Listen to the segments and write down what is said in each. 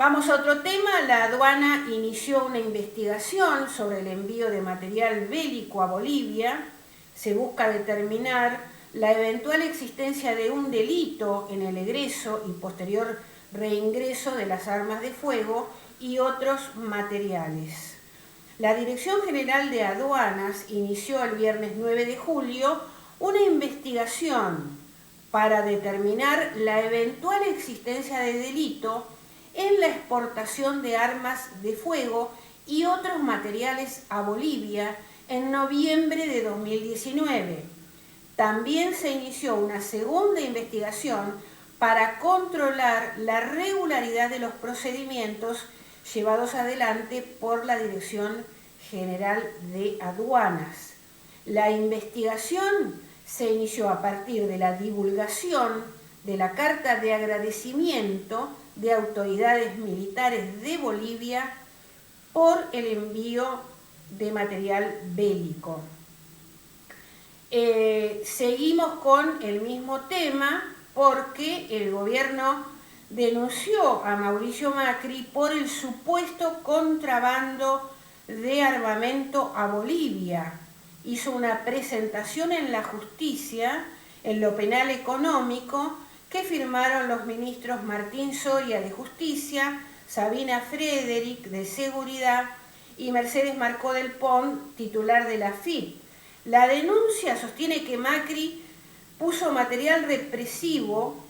Vamos a otro tema. La aduana inició una investigación sobre el envío de material bélico a Bolivia. Se busca determinar la eventual existencia de un delito en el egreso y posterior reingreso de las armas de fuego y otros materiales. La Dirección General de Aduanas inició el viernes 9 de julio una investigación para determinar la eventual existencia de delito en la exportación de armas de fuego y otros materiales a Bolivia en noviembre de 2019. También se inició una segunda investigación para controlar la regularidad de los procedimientos llevados adelante por la Dirección General de Aduanas. La investigación se inició a partir de la divulgación de la carta de agradecimiento de autoridades militares de Bolivia por el envío de material bélico. Seguimos con el mismo tema porque el gobierno denunció a Mauricio Macri por el supuesto contrabando de armamento a Bolivia. Hizo una presentación en la justicia, en lo penal económico, que firmaron los ministros Martín Soria de Justicia, Sabina Frederick de Seguridad y Mercedes Marcó del Pont, titular de la AFIP. La denuncia sostiene que Macri puso material represivo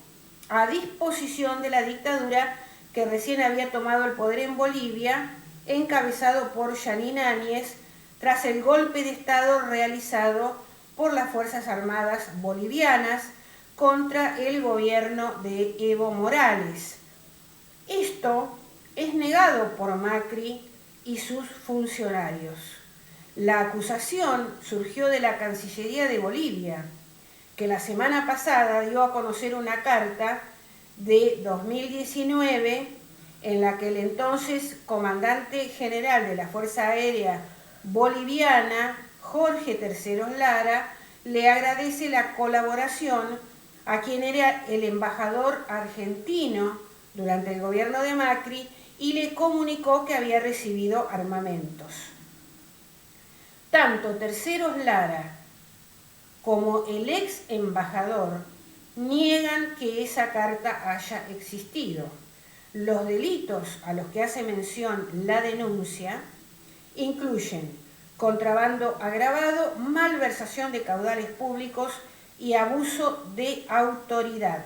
a disposición de la dictadura que recién había tomado el poder en Bolivia, encabezado por Yanine Áñez, tras el golpe de Estado realizado por las Fuerzas Armadas bolivianas contra el gobierno de Evo Morales. Esto es negado por Macri y sus funcionarios. La acusación surgió de la Cancillería de Bolivia, que la semana pasada dio a conocer una carta de 2019 en la que el entonces comandante general de la Fuerza Aérea Boliviana, Jorge Terceros Lara, le agradece la colaboración a quien era el embajador argentino durante el gobierno de Macri y le comunicó que había recibido armamentos. Tanto Terceros Lara como el ex embajador niegan que esa carta haya existido. Los delitos a los que hace mención la denuncia incluyen contrabando agravado, malversación de caudales públicos y abuso de autoridad.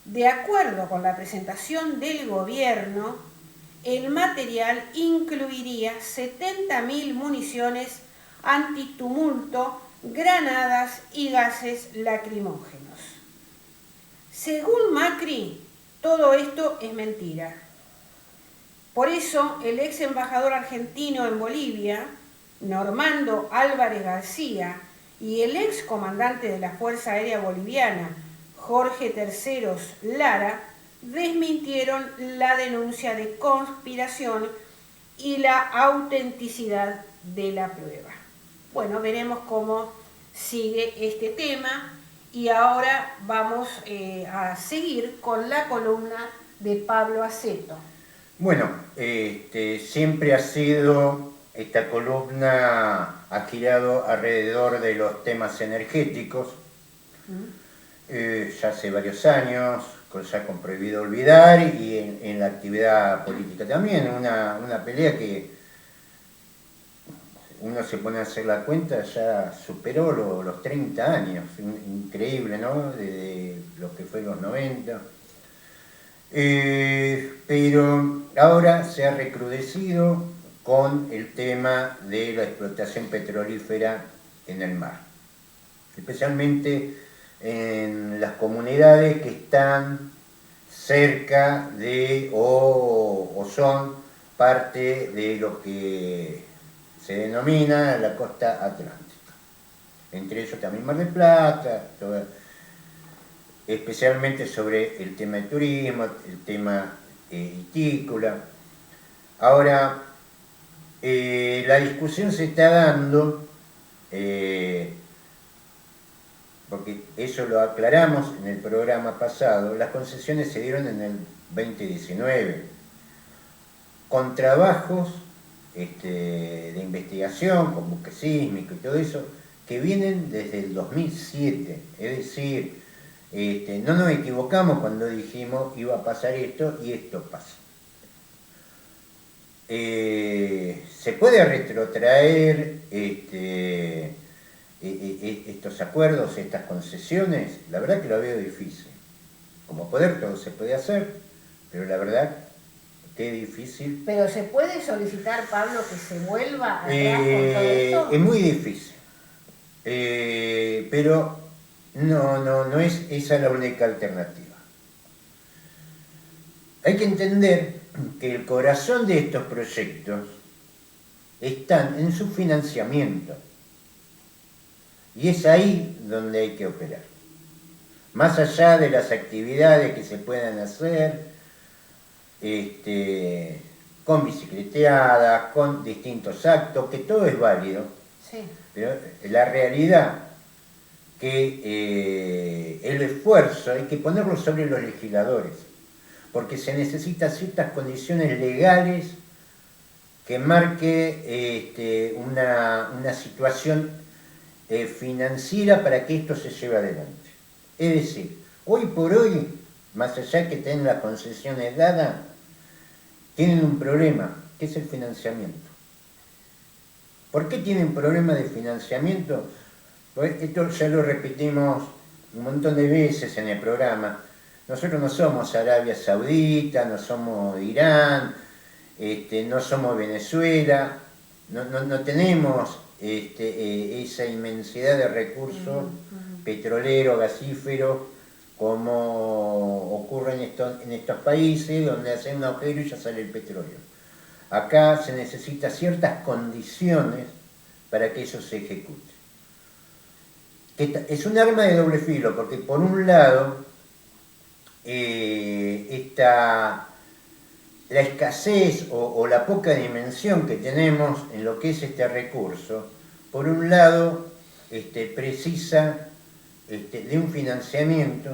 De acuerdo con la presentación del gobierno, el material incluiría 70.000 municiones antitumulto, granadas y gases lacrimógenos. Según Macri, todo esto es mentira. Por eso, el ex embajador argentino en Bolivia, Normando Álvarez García, y el ex comandante de la Fuerza Aérea Boliviana, Jorge Terceros Lara, desmintieron la denuncia de conspiración y la autenticidad de la prueba. Bueno, veremos cómo sigue este tema y ahora vamos a seguir con la columna de Pablo Aceto. Bueno, siempre ha sido, esta columna ha girado alrededor de los temas energéticos, ya hace varios años, ya con Prohibido Olvidar y en la actividad política también, una pelea que uno se pone a hacer la cuenta, ya superó los 30 años, increíble, ¿no? Desde lo que fue los 90. Pero ahora se ha recrudecido con el tema de la explotación petrolífera en el mar, especialmente en las comunidades que están cerca de o son parte de lo que se denomina la costa atlántica, entre ellos también Mar del Plata, especialmente sobre el tema del turismo, el tema vitícola. Ahora, la discusión se está dando, porque eso lo aclaramos en el programa pasado, las concesiones se dieron en el 2019. con trabajos de investigación, con buque sísmico y todo eso, que vienen desde el 2007. Es decir, no nos equivocamos cuando dijimos iba a pasar esto y esto pasa. Se puede retrotraer estos acuerdos, estas concesiones. La verdad que lo veo difícil. Como poder todo se puede hacer, pero la verdad que es difícil. ¿Pero se puede solicitar, Pablo, que se vuelva atrás con todo esto? Es muy difícil, pero no es esa la única alternativa. Hay que entender que el corazón de estos proyectos están en su financiamiento, y es ahí donde hay que operar. Más allá de las actividades que se puedan hacer, con bicicleteadas, con distintos actos, que todo es válido, sí. Pero la realidad que el esfuerzo hay que ponerlo sobre los legisladores, porque se necesitan ciertas condiciones legales que marque una situación financiera para que esto se lleve adelante. Es decir, hoy por hoy, más allá que tienen las concesiones dadas, tienen un problema, que es el financiamiento. ¿Por qué tienen problemas de financiamiento? Pues esto ya lo repetimos un montón de veces en el programa. Nosotros no somos Arabia Saudita, no somos Irán, no somos Venezuela, no tenemos esa inmensidad de recursos petroleros, gasíferos, como ocurre en estos países donde hacen un agujero y ya sale el petróleo. Acá se necesitan ciertas condiciones para que eso se ejecute. Es un arma de doble filo, porque por un lado está la escasez o la poca dimensión que tenemos en lo que es este recurso. Por un lado precisa de un financiamiento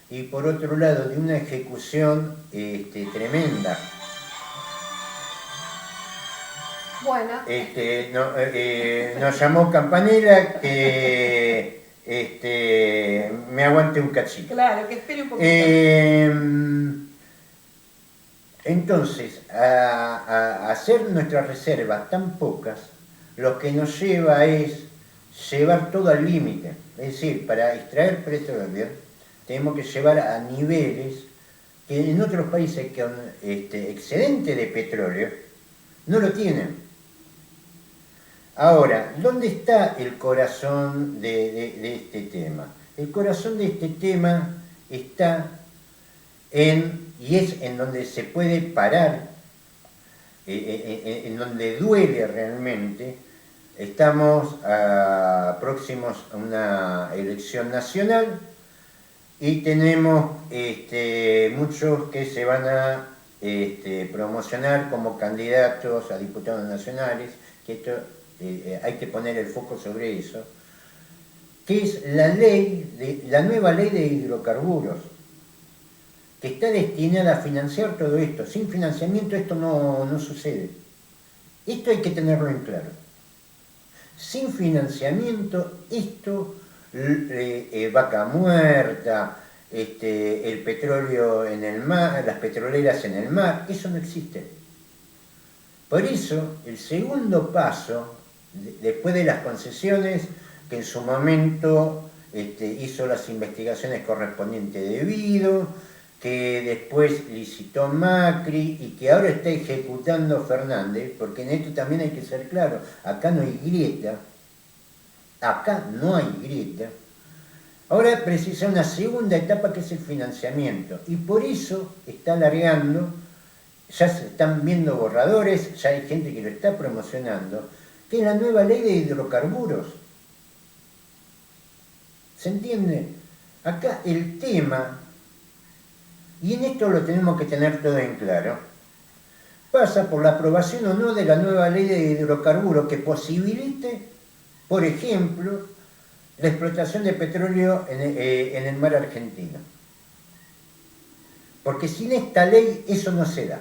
y por otro lado de una ejecución tremenda. Bueno. Nos llamó Campanella que me aguante un cachito. Claro, que espere un poquito. Entonces, a hacer nuestras reservas tan pocas, lo que nos lleva es llevar todo al límite. Es decir, para extraer petróleo tenemos que llevar a niveles que en otros países con excedente de petróleo no lo tienen. Ahora, ¿dónde está el corazón de este tema? El corazón de este tema está y es en donde se puede parar, en donde duele realmente. Estamos próximos a una elección nacional y tenemos muchos que se van a promocionar como candidatos a diputados nacionales, que esto hay que poner el foco sobre eso, que es la nueva ley de hidrocarburos, que está destinada a financiar todo esto. Sin financiamiento esto no sucede. Esto hay que tenerlo en claro. Sin financiamiento esto, vaca muerta, el petróleo en el mar, las petroleras en el mar, eso no existe. Por eso, el segundo paso, después de las concesiones, que en su momento hizo las investigaciones correspondientes debido, que después licitó Macri y que ahora está ejecutando Fernández, porque en esto también hay que ser claro, acá no hay grieta, ahora precisa una segunda etapa que es el financiamiento, y por eso está alargando, ya se están viendo borradores, ya hay gente que lo está promocionando, que es la nueva ley de hidrocarburos. ¿Se entiende? Acá el tema, y en esto lo tenemos que tener todo en claro, pasa por la aprobación o no de la nueva ley de hidrocarburos que posibilite, por ejemplo, la explotación de petróleo en el mar argentino. Porque sin esta ley eso no se da.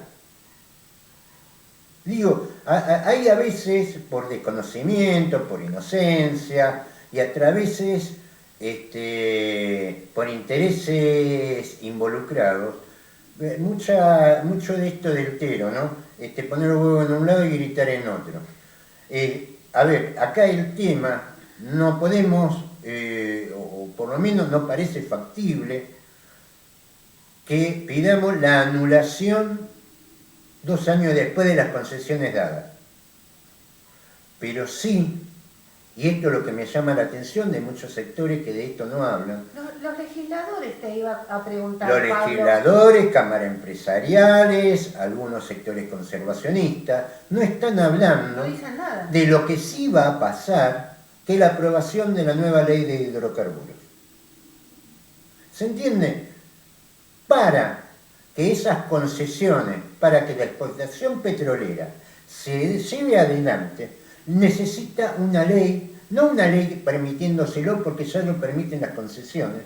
Digo, hay a veces por desconocimiento, por inocencia y a veces por intereses involucrados, mucho de esto del tero, ¿no? Poner los huevos en un lado y gritar en otro. A ver, acá el tema, no podemos, o por lo menos no parece factible, que pidamos la anulación 2 años después de las concesiones dadas. Pero sí, y esto es lo que me llama la atención de muchos sectores que de esto no hablan. Los legisladores, te iba a preguntar, Los Pablo. legisladores, cámaras empresariales, algunos sectores conservacionistas, no están hablando No dicen nada de lo que sí va a pasar, que es la aprobación de la nueva ley de hidrocarburos. ¿Se entiende? Para que esas concesiones, para que la explotación petrolera se lleve adelante, necesita una ley, no una ley permitiéndoselo porque ya lo permiten las concesiones,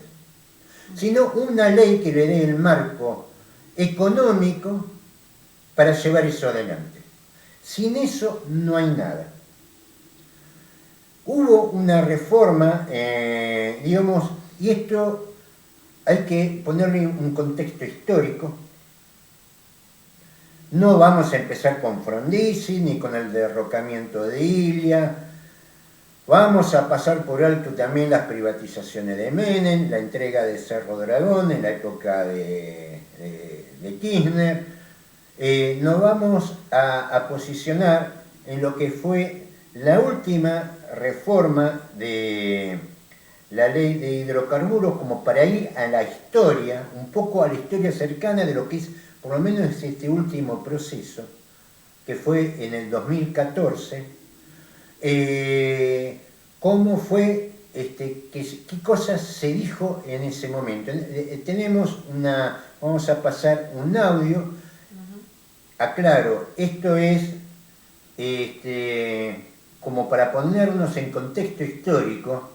sino una ley que le dé el marco económico para llevar eso adelante. Sin eso no hay nada. Hubo una reforma, digamos, y esto hay que ponerle un contexto histórico. No vamos a empezar con Frondizi ni con el derrocamiento de Ilia. Vamos a pasar por alto también las privatizaciones de Menem, la entrega de Cerro Dragón en la época de Kirchner. Nos vamos a posicionar en lo que fue la última reforma de la ley de hidrocarburos, como para ir a la historia, un poco a la historia cercana de lo que es, por lo menos este último proceso, que fue en el 2014, cómo fue, qué cosas se dijo en ese momento. Tenemos vamos a pasar un audio. Aclaro, esto es como para ponernos en contexto histórico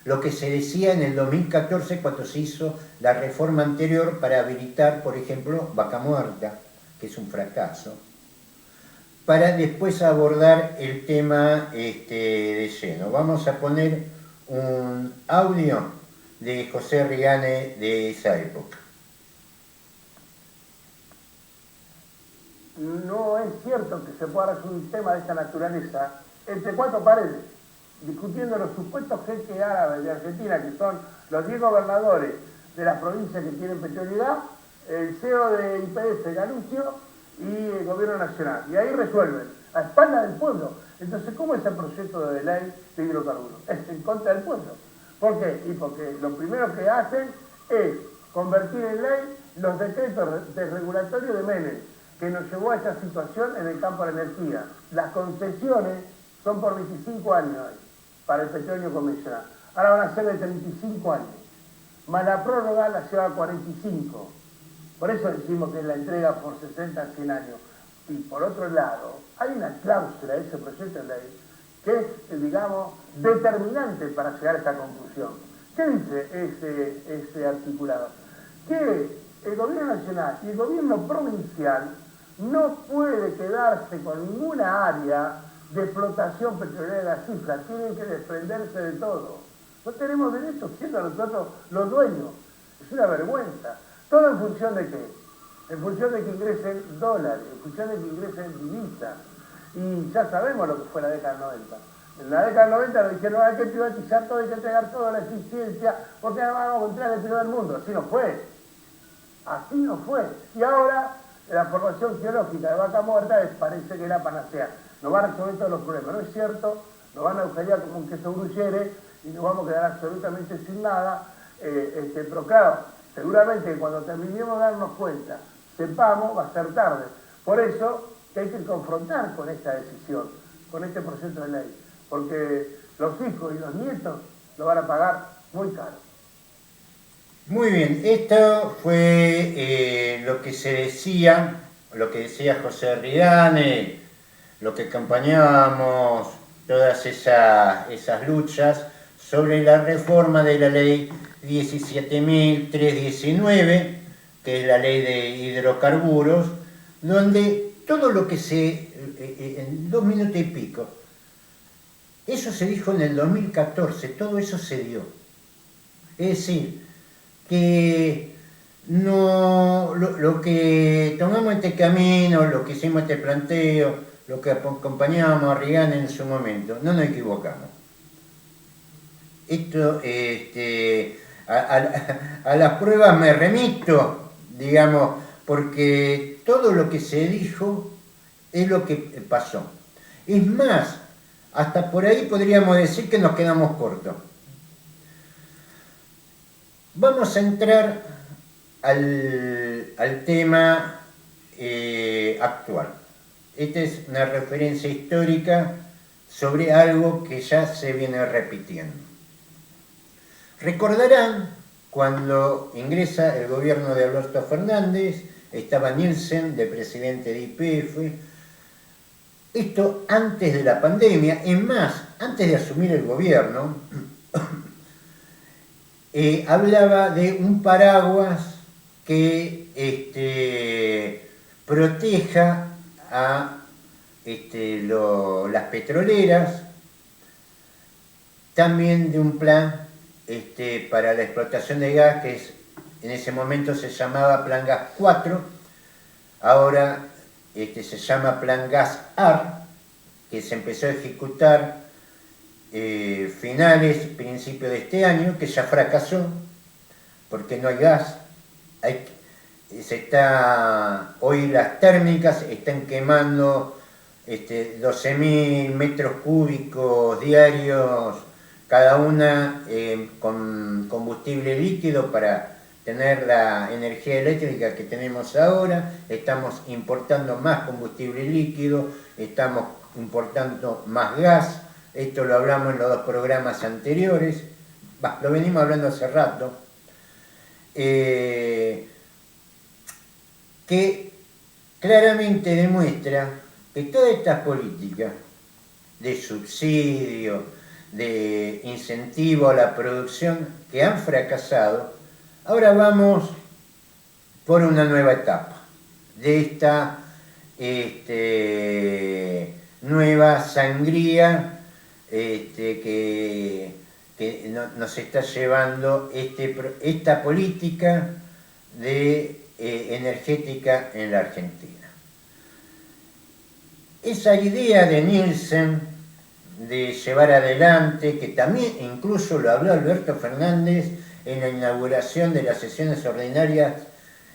lo que se decía en el 2014 cuando se hizo la reforma anterior para habilitar, por ejemplo, Vaca Muerta, que es un fracaso, para después abordar el tema de lleno. Vamos a poner un audio de José Rigane de esa época. No es cierto que se pueda resolver un tema de esta naturaleza entre 4 paredes, discutiendo los supuestos jeques árabes de Argentina, que son los 10 gobernadores de las provincias que tienen petrolidad, el CEO de YPF, Galucio, y el gobierno nacional. Y ahí resuelven, a espaldas del pueblo. Entonces, ¿cómo es el proyecto de ley de hidrocarburos? Es en contra del pueblo. ¿Por qué? Y porque lo primero que hacen es convertir en ley los decretos de regulatorio de Menem, que nos llevó a esta situación en el campo de la energía. Las concesiones son por 25 años hoy, para el petróleo convencional. Ahora van a ser de 35 años. Más la prórroga la lleva a 45. Por eso decimos que es la entrega por 60 a 100 años. Y por otro lado, hay una cláusula de ese proyecto de ley que es, digamos, determinante para llegar a esta conclusión. ¿Qué dice ese articulado? Que el gobierno nacional y el gobierno provincial no puede quedarse con ninguna área de explotación petrolera de las islas, tienen que desprenderse de todo. No tenemos derecho siendo nosotros los dueños. Es una vergüenza. ¿Todo en función de qué? En función de que ingresen dólares, en función de que ingresen divisas. Y ya sabemos lo que fue la década del 90. En la década del 90 nos dijeron hay que privatizar todo, hay que entregar toda la eficiencia, porque ahora vamos a entrar en el primer mundo. Así no fue. Así no fue. Y ahora la formación geológica de Vaca Muerta parece que es la panacea. Nos va a resolver todos los problemas. No es cierto, nos van a agujerear como un queso gruyere y nos vamos a quedar absolutamente sin nada. Pero claro, seguramente cuando terminemos de darnos cuenta, sepamos, va a ser tarde. Por eso que hay que confrontar con esta decisión, con este proyecto de ley, porque los hijos y los nietos lo van a pagar muy caro. Muy bien, esto fue lo que se decía, lo que decía José Rigane, lo que acompañábamos todas esas luchas sobre la reforma de la ley 17.319, que es la ley de hidrocarburos, donde todo lo que se en 2 minutos y pico. Eso se dijo en el 2014, todo eso se dio. Es decir, que no, lo que tomamos este camino, lo que hicimos este planteo, lo que acompañábamos a Reagan en su momento, no nos equivocamos. Esto, a las pruebas me remito, digamos, porque todo lo que se dijo es lo que pasó. Es más, hasta por ahí podríamos decir que nos quedamos cortos. Vamos a entrar al tema actual. Esta es una referencia histórica sobre algo que ya se viene repitiendo. Recordarán cuando ingresa el gobierno de Alberto Fernández, estaba Nielsen de presidente de YPF, esto antes de la pandemia, es más, antes de asumir el gobierno, hablaba de un paraguas que proteja a las petroleras, también de un plan para la explotación de gas, que en ese momento se llamaba Plan Gas 4, ahora se llama Plan Gas AR, que se empezó a ejecutar principios de este año, que ya fracasó, porque no hay gas. Hoy las térmicas están quemando 12.000 metros cúbicos diarios, cada una con combustible líquido para tener la energía eléctrica que tenemos ahora. Estamos importando más combustible líquido, estamos importando más gas. Esto lo hablamos en los 2 programas anteriores, lo venimos hablando hace rato, que claramente demuestra que todas estas políticas de subsidio, de incentivo a la producción que han fracasado, ahora vamos por una nueva etapa de esta nueva sangría que nos está llevando esta política energética en la Argentina. Esa idea de Nielsen de llevar adelante, que también incluso lo habló Alberto Fernández en la inauguración de las sesiones ordinarias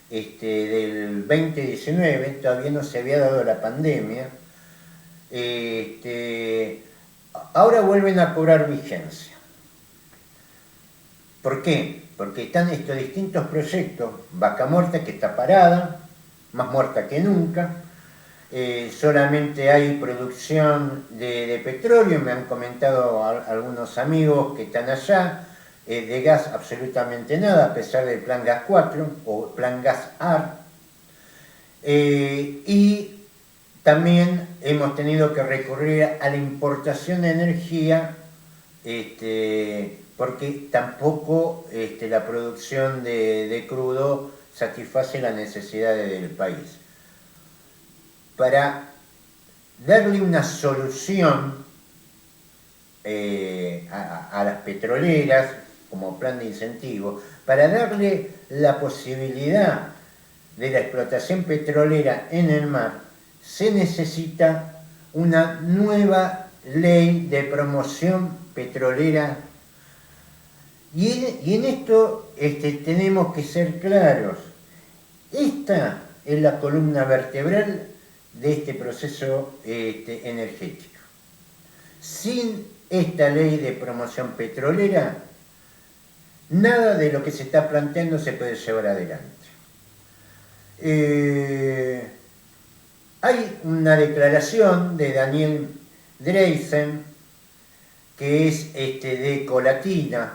del 2019, todavía no se había dado la pandemia, ahora vuelven a cobrar vigencia. ¿Por qué? Porque están estos distintos proyectos, Vaca Muerta, que está parada, más muerta que nunca, solamente hay producción de petróleo, me han comentado algunos amigos que están allá, de gas absolutamente nada, a pesar del Plan Gas 4 o Plan Gas AR, y también hemos tenido que recurrir a la importación de energía, porque tampoco la producción de crudo satisface las necesidades del país. Para darle una solución a las petroleras como plan de incentivo, para darle la posibilidad de la explotación petrolera en el mar, se necesita una nueva ley de promoción petrolera. Y en esto tenemos que ser claros. Esta es la columna vertebral de este proceso energético. Sin esta ley de promoción petrolera, nada de lo que se está planteando se puede llevar adelante. Hay una declaración de Daniel Dreisen, que es de Ecolatina.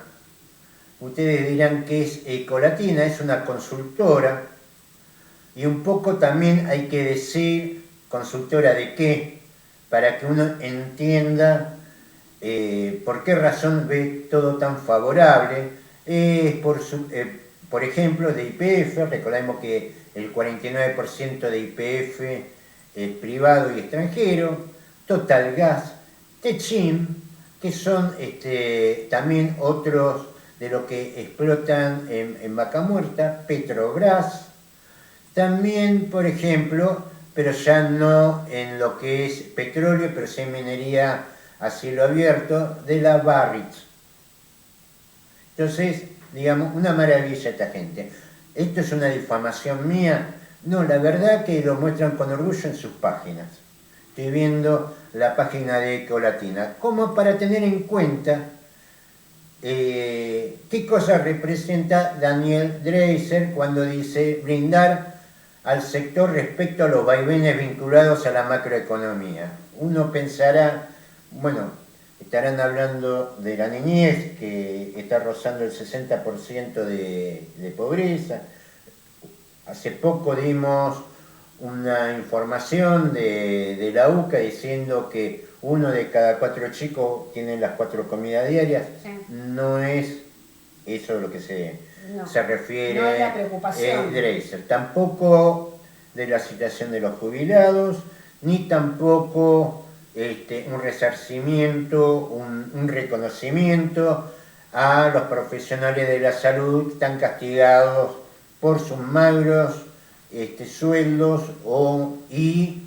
Ustedes dirán que es Ecolatina, es una consultora, y un poco también hay que decir consultora de qué, para que uno entienda por qué razón ve todo tan favorable. Por ejemplo, de YPF, recordemos que el 49% de YPF privado y extranjero, Total Gas, Techim, que son también otros de lo que explotan en Vaca Muerta, Petrobras, también, por ejemplo, pero ya no en lo que es petróleo, pero sí minería a cielo abierto, de la Barrick. Entonces, digamos, una maravilla esta gente. ¿Esto es una difamación mía? No, la verdad que lo muestran con orgullo en sus páginas. Estoy viendo la página de Ecolatina, como para tener en cuenta qué cosa representa Daniel Dreiser cuando dice blindar al sector respecto a los vaivenes vinculados a la macroeconomía. Uno pensará, bueno, estarán hablando de la niñez, que está rozando el 60% de pobreza. Hace poco dimos una información de la UCA diciendo que 1 de cada 4 chicos tiene las 4 comidas diarias. Sí. No es eso lo que se refiere. No es la preocupación. Dreiser. Tampoco de la situación de los jubilados, ni tampoco un resarcimiento, un reconocimiento a los profesionales de la salud que están castigados por sus magros sueldos y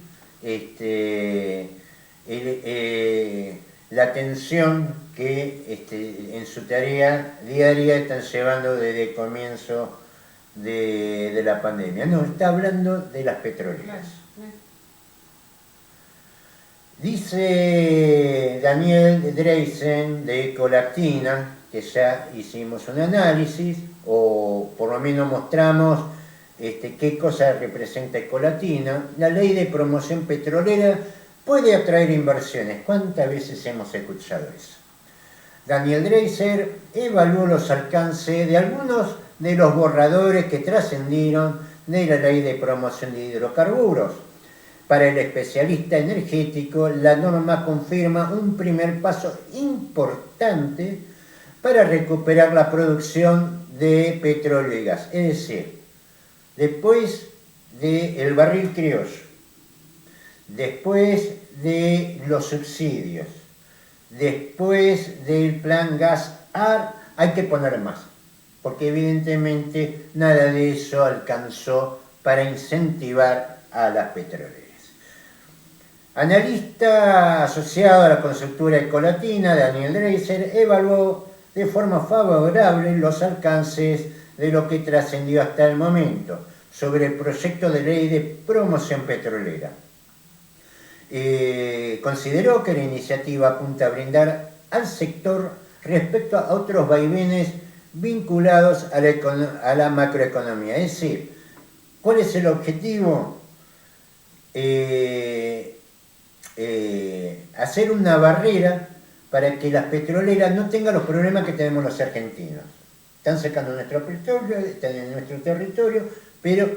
la atención que en su tarea diaria están llevando desde el comienzo de la pandemia. No, está hablando de las petroleras. Dice Daniel Dreiser de Ecolatina, que ya hicimos un análisis, o por lo menos mostramos qué cosa representa Ecolatina. La ley de promoción petrolera puede atraer inversiones. ¿Cuántas veces hemos escuchado eso? Daniel Dreiser evaluó los alcances de algunos de los borradores que trascendieron de la ley de promoción de hidrocarburos. Para el especialista energético, la norma confirma un primer paso importante para recuperar la producción de petróleo y gas. Es decir, después del barril criollo, después de los subsidios, después del plan gas-AR, hay que poner más, porque evidentemente nada de eso alcanzó para incentivar a las petroleras. Analista asociado a la consultora Ecolatina, Daniel Dreiser, evaluó de forma favorable los alcances de lo que trascendió hasta el momento sobre el proyecto de ley de promoción petrolera. Consideró que la iniciativa apunta a brindar al sector respecto a otros vaivenes vinculados a la macroeconomía. Es decir, ¿cuál es el objetivo? Hacer una barrera para que las petroleras no tengan los problemas que tenemos los argentinos. Están sacando nuestro petróleo, están en nuestro territorio, pero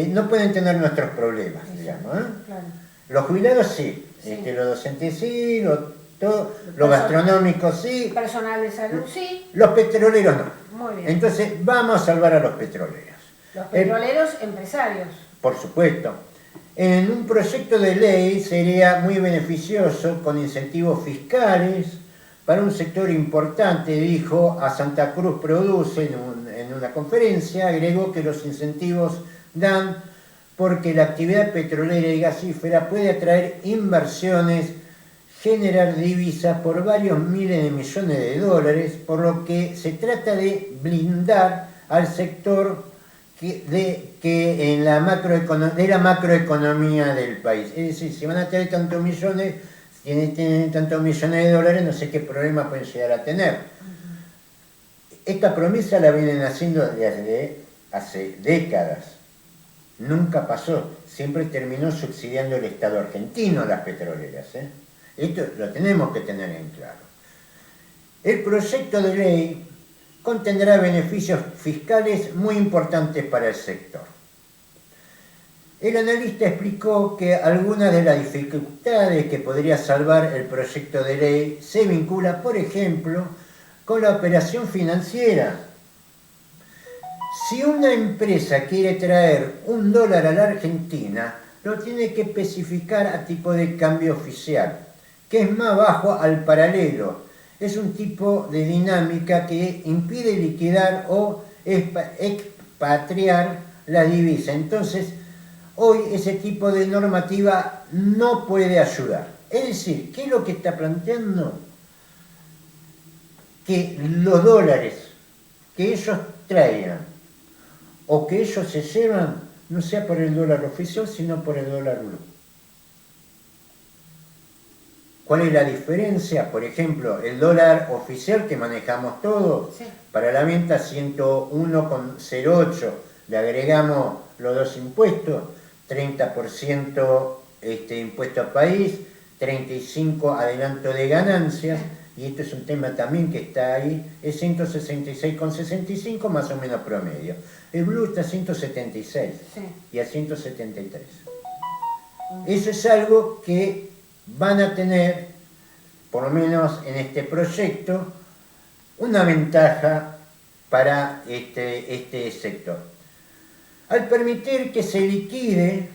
no pueden tener nuestros problemas, digamos. Claro. Los jubilados sí, los docentes sí, los gastronómicos sí. Personal de salud sí. Los petroleros no. Muy bien. Entonces vamos a salvar a los petroleros. Los petroleros empresarios. Por supuesto. En un proyecto de ley sería muy beneficioso con incentivos fiscales para un sector importante, dijo a Santa Cruz Produce en una conferencia. Agregó que los incentivos dan porque la actividad petrolera y gasífera puede atraer inversiones, generar divisas por varios miles de millones de dólares, por lo que se trata de blindar al sector de la macroeconomía del país. Es decir, si van a tener tantos millones, tienen tantos millones de dólares, no sé qué problema pueden llegar a tener. Esta promesa la vienen haciendo desde hace décadas. Nunca pasó. Siempre terminó subsidiando el Estado argentino las petroleras. Esto lo tenemos que tener en claro. El proyecto de ley contendrá beneficios fiscales muy importantes para el sector. El analista explicó que algunas de las dificultades que podría salvar el proyecto de ley se vincula, por ejemplo, con la operación financiera. Si una empresa quiere traer $1 a la Argentina, lo tiene que especificar a tipo de cambio oficial, que es más bajo al paralelo. Es un tipo de dinámica que impide liquidar o expatriar la divisa. Entonces, hoy ese tipo de normativa no puede ayudar. Es decir, ¿qué es lo que está planteando? Que los dólares que ellos traigan o que ellos se llevan no sea por el dólar oficial, sino por el dólar blue. ¿Cuál es la diferencia? Por ejemplo, el dólar oficial que manejamos todos, sí, para la venta 101,08, le agregamos los dos impuestos, 30% impuesto a país, 35% adelanto de ganancias, y esto es un tema también que está ahí, es 166,65 más o menos promedio. El blue está a 176, sí, y a 173. Eso es algo que van a tener, por lo menos en este proyecto, una ventaja para este sector. Al permitir que se liquide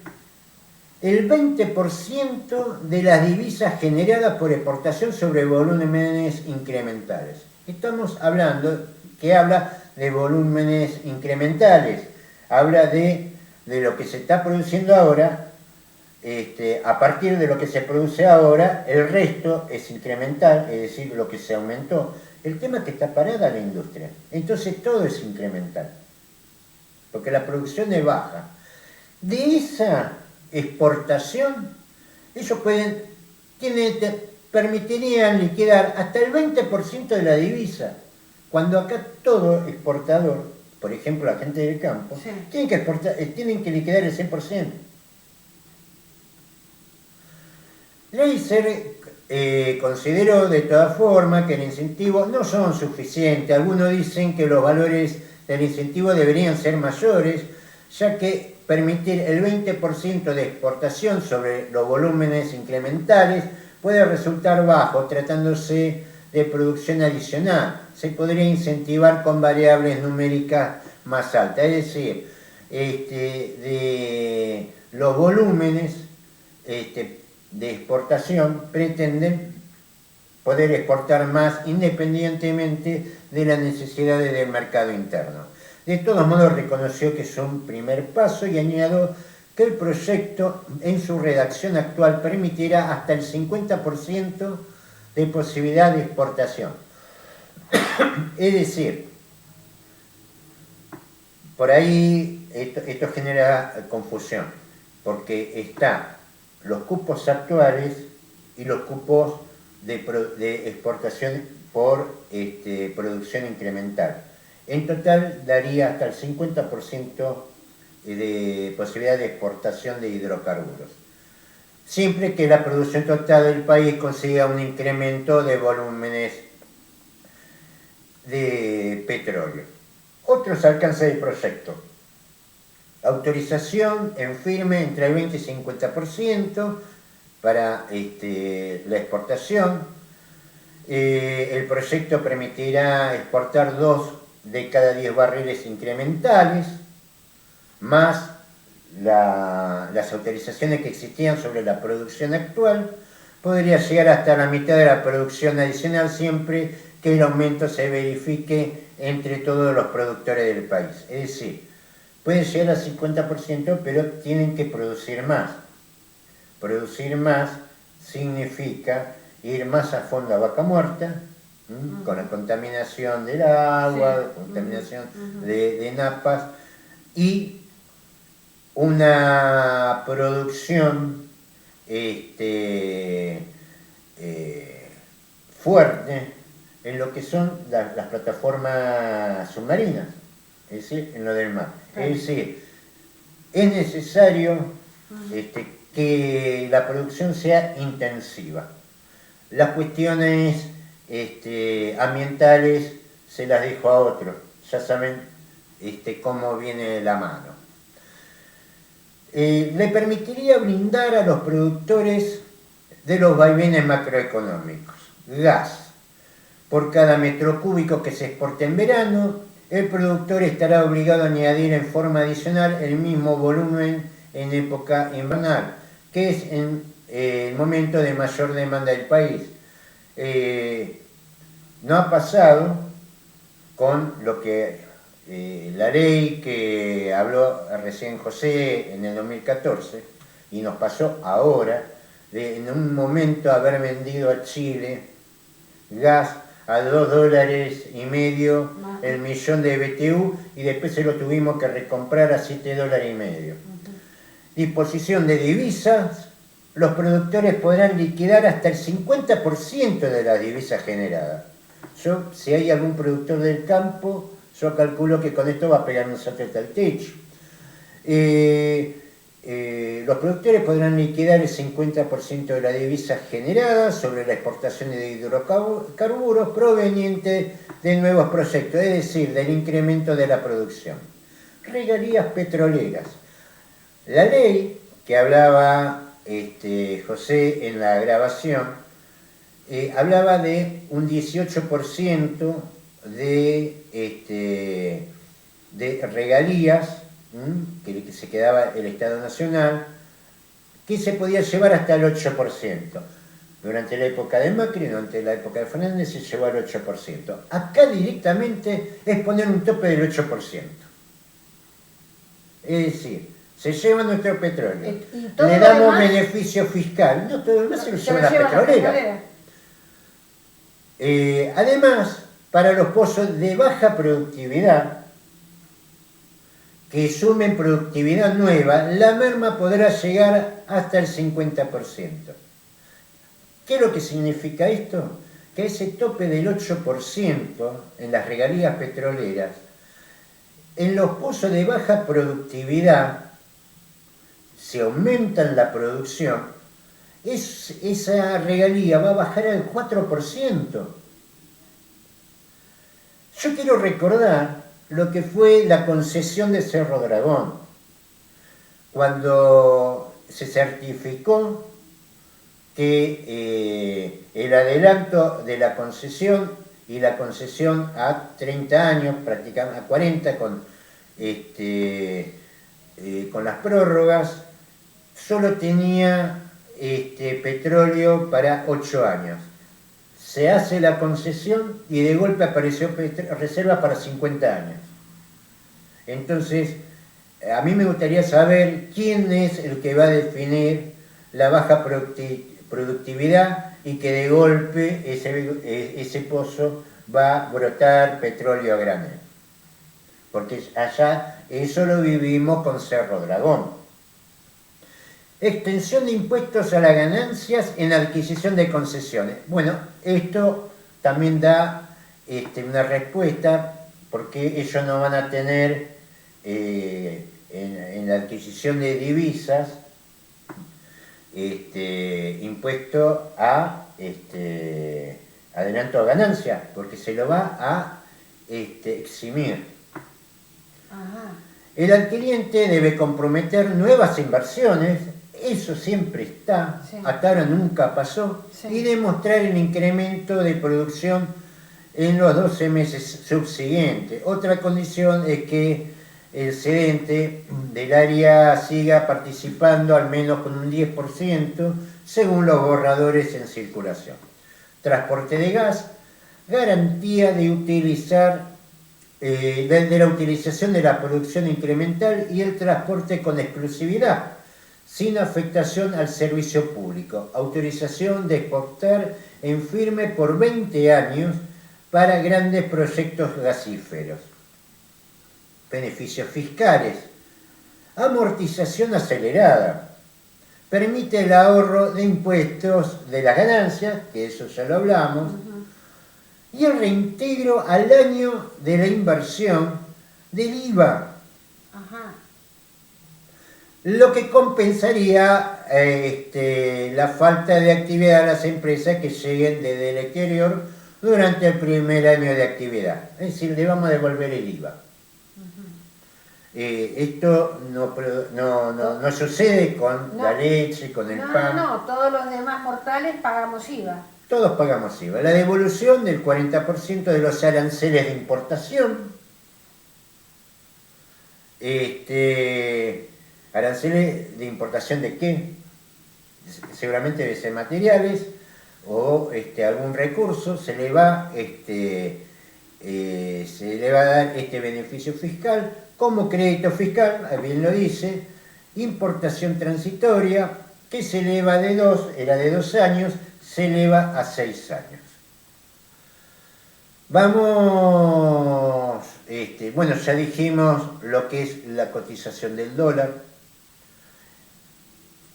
el 20% de las divisas generadas por exportación sobre volúmenes incrementales. Estamos hablando, que habla de volúmenes incrementales, habla de lo que se está produciendo ahora. A partir de lo que se produce ahora, el resto es incremental, es decir, lo que se aumentó. El tema es que está parada la industria, entonces todo es incremental, porque la producción es baja. De esa exportación, ellos permitirían liquidar hasta el 20% de la divisa, cuando acá todo exportador, por ejemplo la gente del campo, sí, tienen que liquidar el 100%. Leiser consideró de todas formas que el incentivo no son suficientes. Algunos dicen que los valores del incentivo deberían ser mayores, ya que permitir el 20% de exportación sobre los volúmenes incrementales puede resultar bajo, tratándose de producción adicional. Se podría incentivar con variables numéricas más altas, es decir, de los volúmenes de exportación pretenden poder exportar más independientemente de las necesidades del mercado interno. De todos modos, reconoció que es un primer paso y añadió que el proyecto en su redacción actual permitirá hasta el 50% de posibilidad de exportación. Es decir, por ahí esto genera confusión, porque está los cupos actuales y los cupos de exportación por producción incremental. En total daría hasta el 50% de posibilidad de exportación de hidrocarburos, siempre que la producción total del país consiga un incremento de volúmenes de petróleo. Otros alcances del proyecto: autorización en firme entre el 20 y 50% para la exportación. El proyecto permitirá exportar 2 de cada 10 barriles incrementales, más las autorizaciones que existían sobre la producción actual. Podría llegar hasta la mitad de la producción adicional siempre que el aumento se verifique entre todos los productores del país. Es decir, puede llegar al 50%, pero tienen que producir más. Producir más significa ir más a fondo a vaca muerta, con la contaminación del agua, sí, contaminación de napas, y una producción fuerte en lo que son las plataformas submarinas, es decir, en lo del mar. Claro. Es decir, es necesario que la producción sea intensiva. Las cuestiones ambientales se las dejo a otros, ya saben cómo viene la mano. Le permitiría brindar a los productores de los vaivenes macroeconómicos gas. Por cada metro cúbico que se exporte en verano, el productor estará obligado a añadir en forma adicional el mismo volumen en época invernal, que es en el momento de mayor demanda del país. No ha pasado con lo que la ley que habló recién José en el 2014, y nos pasó ahora, de en un momento haber vendido a Chile gas a $2,5 el millón de BTU, y después se lo tuvimos que recomprar a $7,5. Disposición de divisas: los productores podrán liquidar hasta el 50% de las divisas generadas. Si hay algún productor del campo, yo calculo que con esto va a pegar un salto al techo. Los productores podrán liquidar el 50% de la divisa generada sobre la exportación de hidrocarburos provenientes de nuevos proyectos, es decir, del incremento de la producción. Regalías petroleras. La ley que hablaba José en la grabación hablaba de un 18% de regalías que se quedaba el Estado Nacional, que se podía llevar hasta el 8%. Durante la época de Macri, durante la época de Fernández, se llevó al 8%. Acá directamente es poner un tope del 8%. Es decir, se lleva nuestro petróleo, le damos beneficio fiscal, no, todo lo demás se lo lleva la petrolera. Además, para los pozos de baja productividad, que sumen productividad nueva, la merma podrá llegar hasta el 50%. ¿Qué es lo que significa esto? Que ese tope del 8% en las regalías petroleras, en los pozos de baja productividad, si aumentan la producción, esa regalía va a bajar al 4%. Yo quiero recordar lo que fue la concesión de Cerro Dragón, cuando se certificó que el adelanto de la concesión y la concesión a 30 años, prácticamente a 40 con las prórrogas, solo tenía petróleo para 8 años. Se hace la concesión y de golpe apareció reserva para 50 años. Entonces, a mí me gustaría saber quién es el que va a definir la baja productividad y que de golpe ese pozo va a brotar petróleo a granel. Porque allá eso lo vivimos con Cerro Dragón. Extensión de impuestos a las ganancias en adquisición de concesiones. Bueno, esto también da una respuesta, porque ellos no van a tener en la adquisición de divisas impuesto a adelanto a ganancias, porque se lo va a eximir. Ajá. El adquiriente debe comprometer nuevas inversiones, eso siempre está, sí. Hasta ahora nunca pasó, sí. Y demostrar el incremento de producción en los 12 meses subsiguientes. Otra condición es que el cedente del área siga participando al menos con un 10% según los borradores en circulación. Transporte de gas, garantía de utilizar de la utilización de la producción incremental y el transporte con exclusividad, sin afectación al servicio público. Autorización de exportar en firme por 20 años para grandes proyectos gasíferos. Beneficios fiscales. Amortización acelerada. Permite el ahorro de impuestos de las ganancias, que eso ya lo hablamos, y el reintegro al año de la inversión del IVA. Ajá. Lo que compensaría la falta de actividad de las empresas que lleguen desde el exterior durante el primer año de actividad. Es decir, le vamos a devolver el IVA. Esto no sucede con la leche, con el pan. No, todos los demás mortales pagamos IVA. Todos pagamos IVA. La devolución del 40% de los aranceles de importación. ¿Aranceles de importación de qué? Seguramente debe ser materiales o algún recurso. Se le va a dar este beneficio fiscal como crédito fiscal, bien lo dice, importación transitoria, que se eleva era de 2 años, se eleva a 6 años. Vamos, bueno, ya dijimos lo que es la cotización del dólar.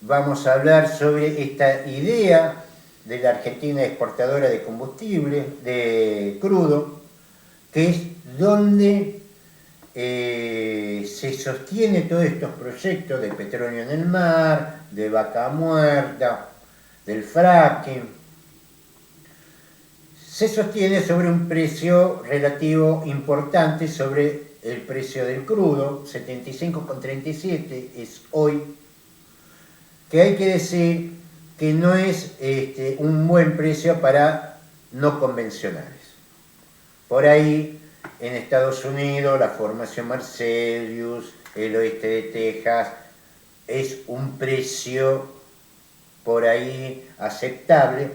Vamos a hablar sobre esta idea de la Argentina exportadora de combustible, de crudo, que es donde se sostiene todos estos proyectos de petróleo en el mar, de Vaca Muerta, del fracking. Se sostiene sobre un precio relativo importante sobre el precio del crudo, 75,37 es hoy, que hay que decir que no es un buen precio para no convencionales. Por ahí, en Estados Unidos, la formación Marcellus, el oeste de Texas, es un precio por ahí aceptable,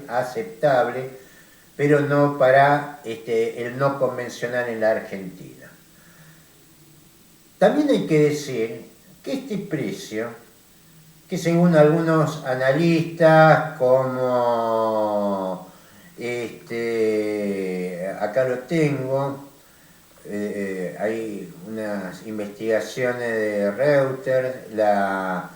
pero no para el no convencional en la Argentina. También hay que decir que este precio, que según algunos analistas, como acá lo tengo, hay unas investigaciones de Reuters, la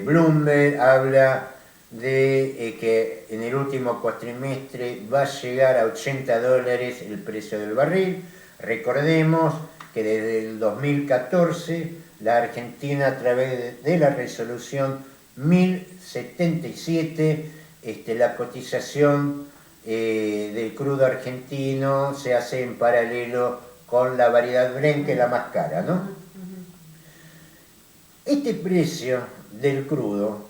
Bloomberg habla de que en el último cuatrimestre va a llegar a $80 el precio del barril. Recordemos que desde el 2014 la Argentina, a través de la resolución 1077, la cotización del crudo argentino se hace en paralelo con la variedad Brent, que es la más cara, ¿no? Este precio del crudo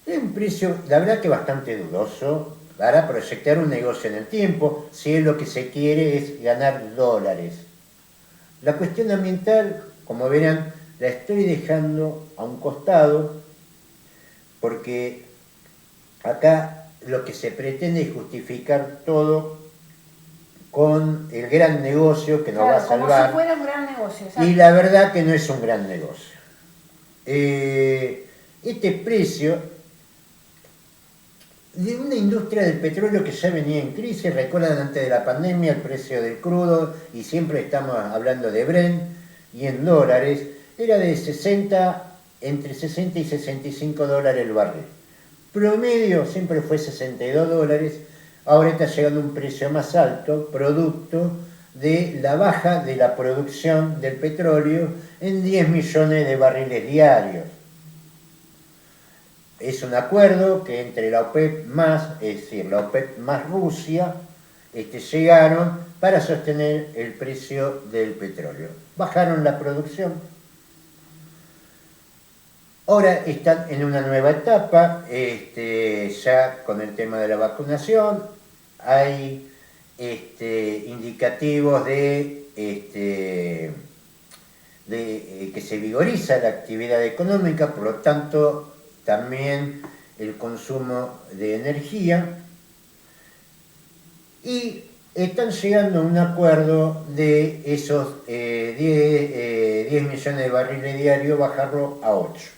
es un precio, la verdad, que bastante dudoso para proyectar un negocio en el tiempo, si es lo que se quiere es ganar dólares. La cuestión ambiental, como verán, la estoy dejando a un costado, porque acá lo que se pretende es justificar todo con el gran negocio que nos va a salvar. Como si fuera un gran negocio, ¿sabes? Y la verdad que no es un gran negocio. Este precio de una industria del petróleo que ya venía en crisis, recuerdan antes de la pandemia el precio del crudo, y siempre estamos hablando de Brent, y en dólares, era de entre 60 y 65 dólares el barril. Promedio siempre fue 62 dólares, ahora está llegando a un precio más alto, producto de la baja de la producción del petróleo en 10 millones de barriles diarios. Es un acuerdo que entre la OPEP más, es decir, la OPEP más Rusia, llegaron para sostener el precio del petróleo. Bajaron la producción. Ahora están en una nueva etapa, ya con el tema de la vacunación. Hay indicativos de que se vigoriza la actividad económica, por lo tanto también el consumo de energía, y están llegando a un acuerdo de esos 10 millones de barriles diarios, bajarlo a 8.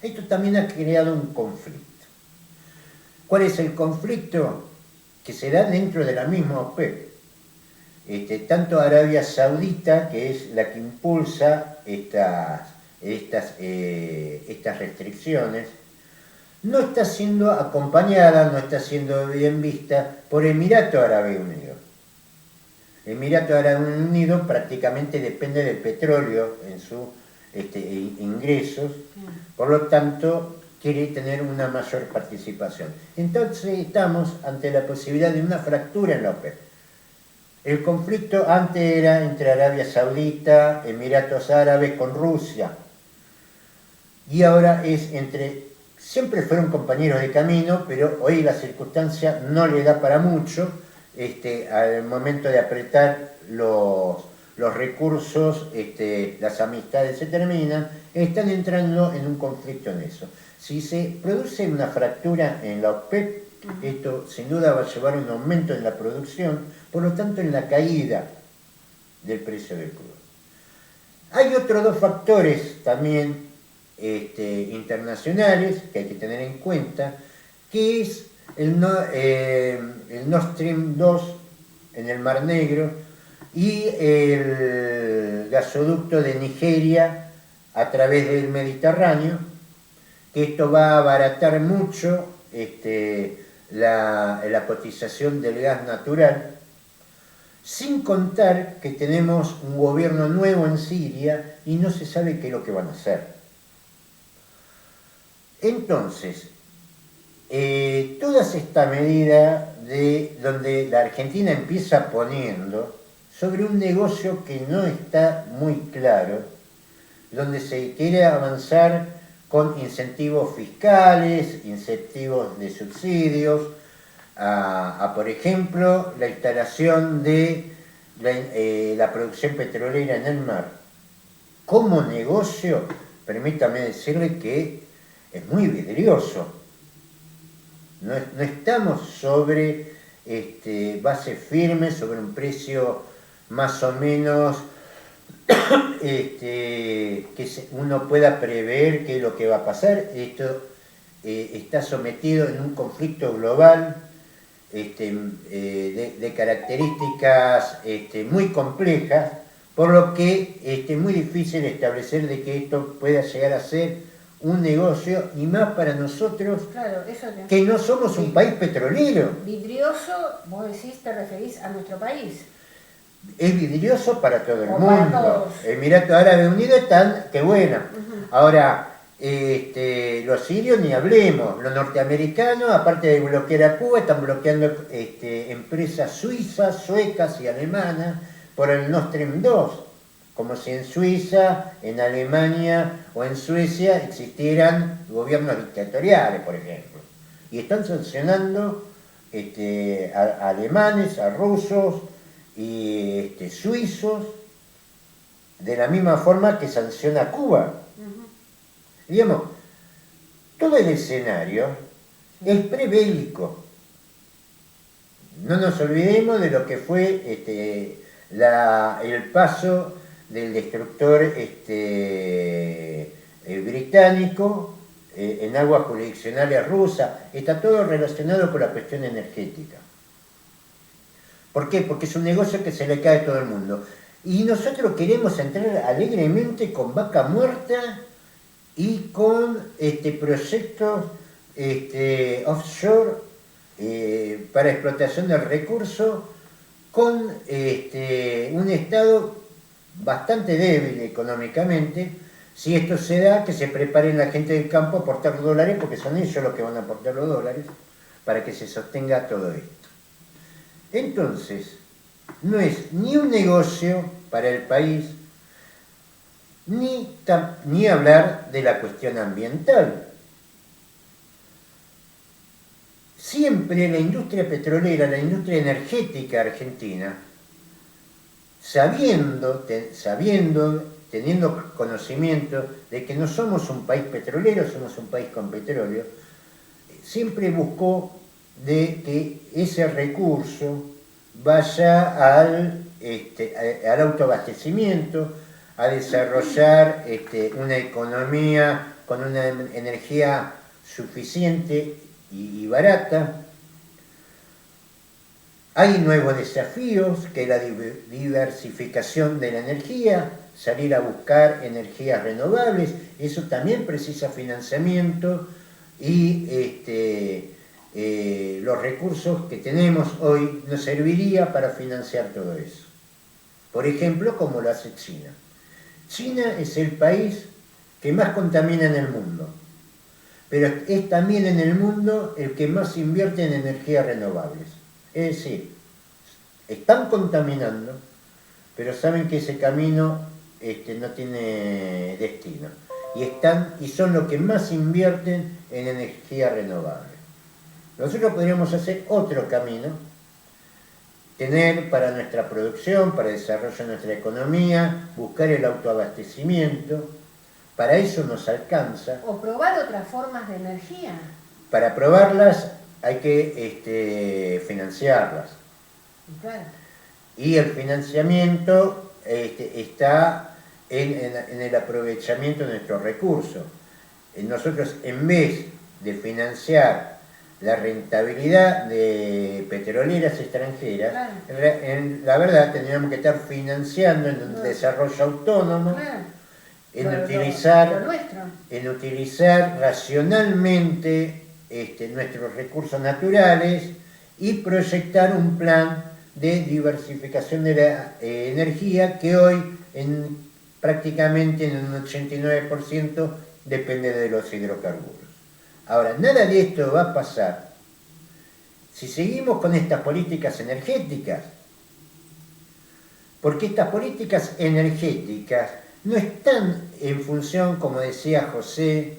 Esto también ha creado un conflicto. ¿Cuál es el conflicto? Que se da dentro de la misma OPEP. Tanto Arabia Saudita, que es la que impulsa estas restricciones, no está siendo acompañada, no está siendo bien vista por Emiratos Árabes Unidos. Emiratos Árabes Unidos prácticamente depende del petróleo en sus ingresos, por lo tanto quiere tener una mayor participación. Entonces estamos ante la posibilidad de una fractura en la OPEP. El conflicto antes era entre Arabia Saudita, Emiratos Árabes con Rusia, y ahora es siempre fueron compañeros de camino, pero hoy la circunstancia no le da para mucho, al momento de apretar los los recursos, las amistades se terminan, están entrando en un conflicto en eso. Si se produce una fractura en la OPEP, esto sin duda va a llevar a un aumento en la producción, por lo tanto en la caída del precio del crudo. Hay otros dos factores también internacionales que hay que tener en cuenta, que es el Nord Stream 2 en el Mar Negro y el gasoducto de Nigeria a través del Mediterráneo, que esto va a abaratar mucho la cotización del gas natural, sin contar que tenemos un gobierno nuevo en Siria y no se sabe qué es lo que van a hacer. Entonces, todas estas medidas de donde la Argentina empieza poniendo sobre un negocio que no está muy claro, donde se quiere avanzar con incentivos fiscales, incentivos de subsidios, por ejemplo, la instalación de la producción petrolera en el mar. Como negocio, permítame decirle que es muy vidrioso. No estamos sobre base firme, sobre un precio más o menos que uno pueda prever qué es lo que va a pasar. Esto está sometido en un conflicto global de características muy complejas, por lo que es muy difícil establecer de que esto pueda llegar a ser un negocio, y más para nosotros, claro, eso que no somos un país petrolero. Vidrioso, vos decís, te referís a nuestro país. Es vidrioso para todo el O mundo. para todos. Emiratos Árabes Unidos están, qué buena. Ahora, los sirios ni hablemos. Los norteamericanos, aparte de bloquear a Cuba, están bloqueando empresas suizas, suecas y alemanas por el Nord Stream 2. Como si en Suiza, en Alemania o en Suecia existieran gobiernos dictatoriales, por ejemplo. Y están sancionando a alemanes, a rusos y suizos, de la misma forma que sanciona a Cuba. Digamos, todo el escenario es prebélico. No nos olvidemos de lo que fue el paso del destructor británico en aguas jurisdiccionales rusas. Está todo relacionado con la cuestión energética. ¿Por qué? Porque es un negocio que se le cae a todo el mundo. Y nosotros queremos entrar alegremente con Vaca Muerta y con proyectos offshore para explotación del recurso, con un Estado bastante débil económicamente. Si esto se da, que se preparen la gente del campo a aportar dólares, porque son ellos los que van a aportar los dólares, para que se sostenga todo esto. Entonces, no es ni un negocio para el país, ni hablar de la cuestión ambiental. Siempre la industria petrolera, la industria energética argentina, teniendo conocimiento de que no somos un país petrolero, somos un país con petróleo, siempre buscó de que ese recurso vaya al autoabastecimiento, a desarrollar una economía con una energía suficiente y barata. Hay nuevos desafíos, que la diversificación de la energía, salir a buscar energías renovables, eso también precisa financiamiento, y los recursos que tenemos hoy nos serviría para financiar todo eso. Por ejemplo, como lo hace China. China es el país que más contamina en el mundo, pero es también en el mundo el que más invierte en energías renovables. Es decir, están contaminando, pero saben que ese camino no tiene destino. Y son los que más invierten en energía renovable. Nosotros podríamos hacer otro camino tener para nuestra producción, para el desarrollo de nuestra economía, buscar el autoabastecimiento. Para eso nos alcanza. O probar otras formas de energía. Para probarlas hay que financiarlas. Claro. Y el financiamiento está en el aprovechamiento de nuestros recursos. Nosotros, en vez de financiar la rentabilidad de petroleras extranjeras, claro, la verdad tendríamos que estar financiando en un desarrollo autónomo, claro, en utilizar racionalmente nuestros recursos naturales y proyectar un plan de diversificación de la energía que hoy prácticamente en un 89% depende de los hidrocarburos. Ahora, nada de esto va a pasar si seguimos con estas políticas energéticas, porque estas políticas energéticas no están en función, como decía José,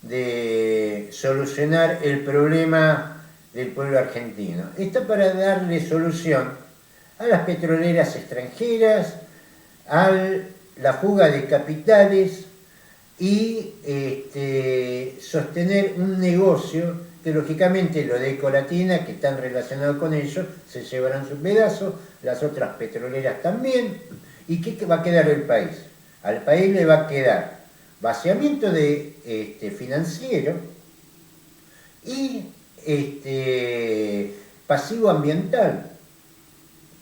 de solucionar el problema del pueblo argentino. Está para darle solución a las petroleras extranjeras, a la fuga de capitales y sostener un negocio que lógicamente los de Ecolatina, que están relacionados con ellos, se llevarán su pedazo, las otras petroleras también. ¿Y qué va a quedar el país? Al país le va a quedar vaciamiento financiero y pasivo ambiental.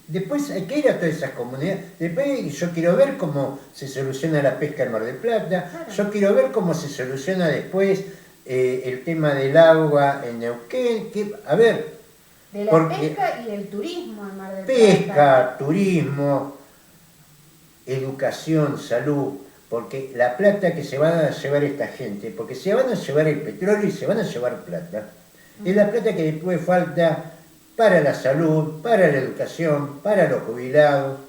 Después hay que ir a todas esas comunidades. Después yo quiero ver cómo se soluciona la pesca en Mar del Plata. Claro. Yo quiero ver cómo se soluciona después el tema del agua en Neuquén. A ver. De la pesca y del turismo en Mar del Plata. Pesca, turismo, educación, salud. Porque la plata que se van a llevar esta gente, porque se van a llevar el petróleo y se van a llevar plata, es la plata que después falta para la salud, para la educación, para los jubilados.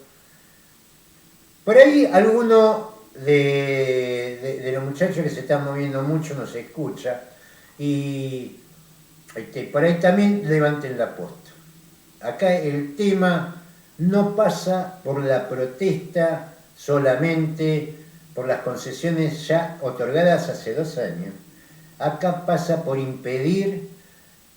Por ahí alguno de los muchachos que se están moviendo mucho nos escucha y por ahí también levanten la posta. Acá el tema no pasa por la protesta solamente por las concesiones ya otorgadas hace 2 años. Acá pasa por impedir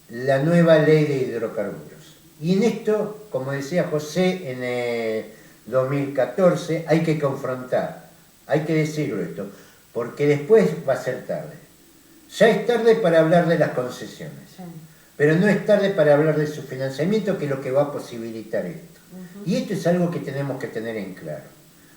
la nueva ley de hidrocarburos. Y en esto, como decía José en el 2014, hay que confrontar, hay que decirlo esto, porque después va a ser tarde. Ya es tarde para hablar de las concesiones, sí, pero no es tarde para hablar de su financiamiento, que es lo que va a posibilitar esto. Y esto es algo que tenemos que tener en claro.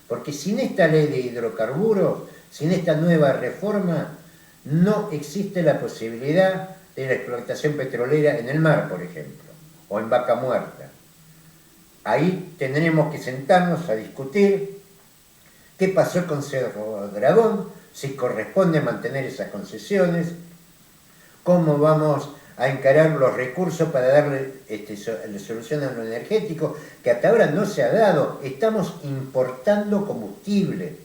Porque sin esta ley de hidrocarburos, sin esta nueva reforma, no existe la posibilidad de la explotación petrolera en el mar, por ejemplo, o en Vaca Muerta. Ahí tendremos que sentarnos a discutir qué pasó con Cerro Dragón, si corresponde mantener esas concesiones, cómo vamos a encarar los recursos para darle solución a lo energético, que hasta ahora no se ha dado. Estamos importando combustible.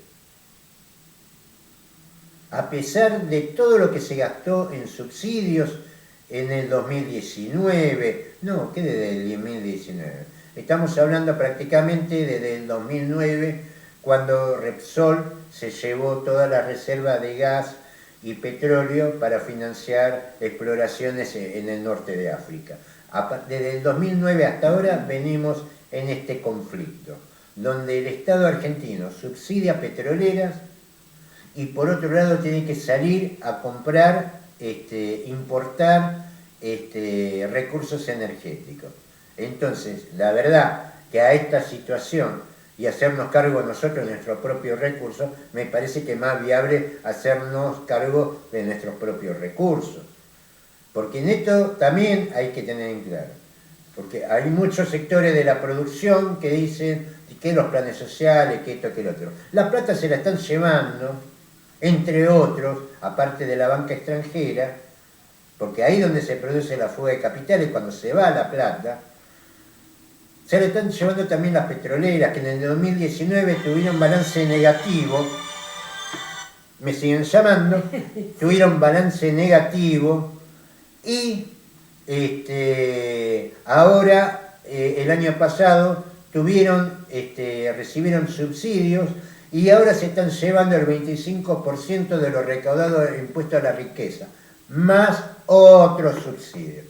A pesar de todo lo que se gastó en subsidios en el 2019, no, ¿qué desde el 2019? Estamos hablando prácticamente desde el 2009, cuando Repsol se llevó toda la reserva de gas y petróleo para financiar exploraciones en el norte de África. Desde el 2009 hasta ahora venimos en este conflicto, donde el Estado argentino subsidia petroleras y por otro lado tiene que salir a comprar, importar recursos energéticos. Entonces, la verdad que a esta situación y hacernos cargo nosotros de nuestros propios recursos, me parece que es más viable hacernos cargo de nuestros propios recursos. Porque en esto también hay que tener en claro, porque hay muchos sectores de la producción que dicen que los planes sociales, que esto, que lo otro. La plata se la están llevando, entre otros, aparte de la banca extranjera, porque ahí donde se produce la fuga de capitales, cuando se va la plata, se le están llevando también las petroleras, que en el 2019 tuvieron balance negativo, me siguen llamando, tuvieron balance negativo y ahora, el año pasado, recibieron subsidios y ahora se están llevando el 25% de lo recaudado del impuesto a la riqueza, más otros subsidios.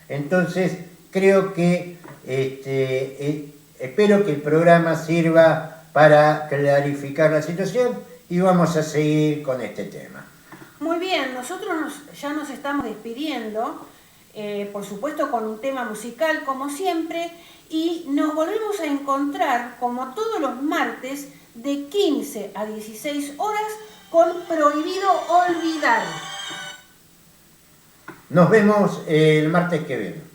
Entonces, creo que, espero que el programa sirva para clarificar la situación y vamos a seguir con este tema. Muy bien, nosotros ya nos estamos despidiendo, por supuesto con un tema musical como siempre, y nos volvemos a encontrar como todos los martes de 15 a 16 horas con Prohibido Olvidar. Nos vemos el martes que viene.